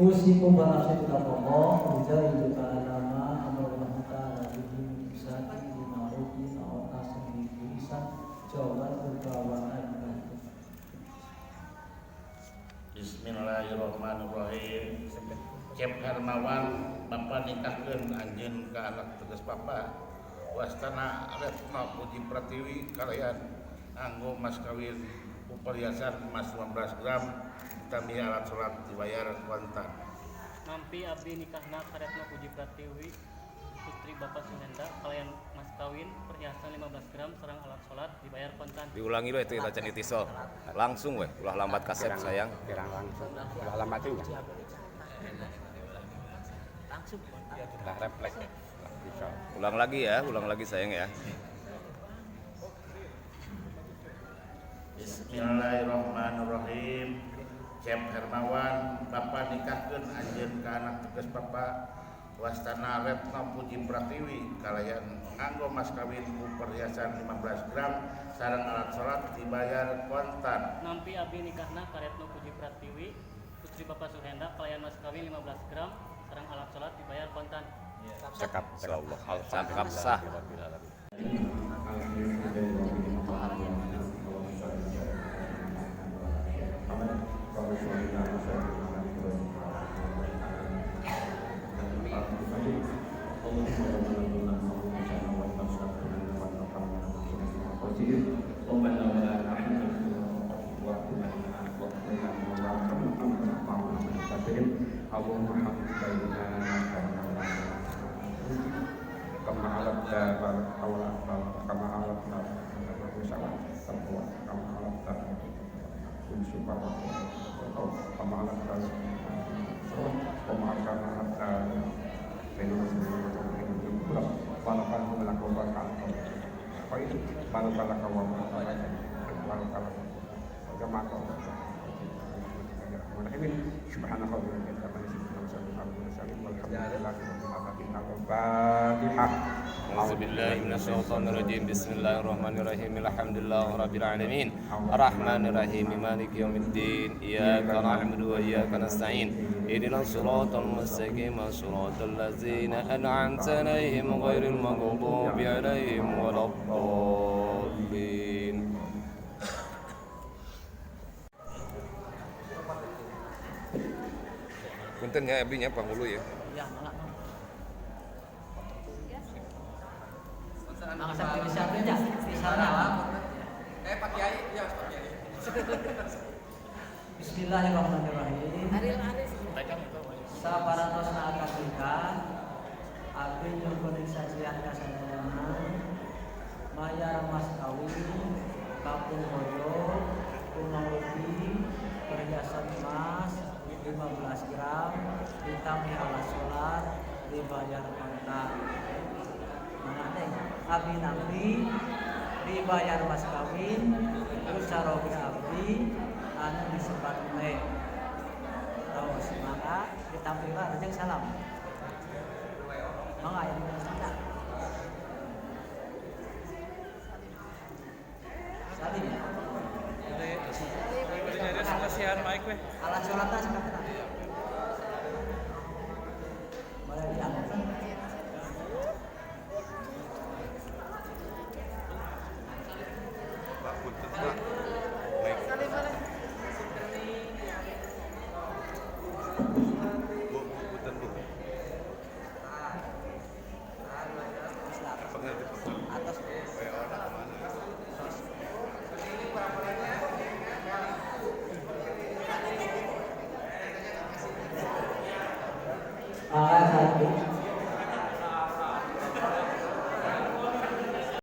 Usikum banafsi taqwa ujai juga nama Allah Ta'ala bihi isati bimarufi na'otasin bihi isan jawaban berkawanan. Bismillahirrahmanirrahim. Cep Hermawan Bapak nikahkeun anjeun ka anak tegas papa. Wastana retno puji pratiwi kalian anggo mas kawin perhiasan emas 15 gram ditambah alat sholat dibayar kontan. Nampi abdi nikahna karetno puji pratiwi putri Bapak Suhenda kalian mas kawin perhiasan 15 gram sareng alat sholat dibayar kontan. Diulangi we itu kita can itisol. Langsung we, ulah lambat kasep sayang. Kirang langsung. Ulah lambat juga. Langsung Ulah refleks. Ulang lagi ya, ulang lagi sayang ya. Bismillahirrahmanirrahim. Cep Hermawan Bapak nikahkeun anjeun ka anak tegas papa. Wastana retno puji pratiwi kalian nganggo mas kawin perhiasan 15 gram sareng alat sholat dibayar kontan. Nampi abdi nikahna karetno puji pratiwi putri Bapak Suhenda kalian mas kawin 15 gram sareng alat sholat dibayar kontan. Cakap. Insyaallah cakap sah. A'udzubillahiminasyaitonirrajim. Bismillahirrahmanirrahim. Alhamdulillahirabbil alamin. Arrahmanirrahim. Maliki yaumiddin. Iyyaka na'budu wa iyyaka nasta'in. Ihdinas siratal mustaqim. Shiratal ladzina an'amta 'alaihim ghairil maghdubi 'alaihim waladdallin. Punten ya abdinya panghulu ya. Ya, malah. Mangsa bisa aja di sana. Pak Kiai, ya Pak Kiai. Bismillahirrahmanirrahim. Saparantos akadikan abdi nyukunin sajian kasadayana mayar mas kawin kapung boyo kumalupi perhiasan emas 15 gram ditambah alat sholat dibayar kontan. Mana abdi nabi dibayar mas kawin usaroge abdi anu disebat teh terus maka ditampilkan rejeng salam mangga yang sana salim Jadi nyari selesihan mic weh. alat sholatnya sekarang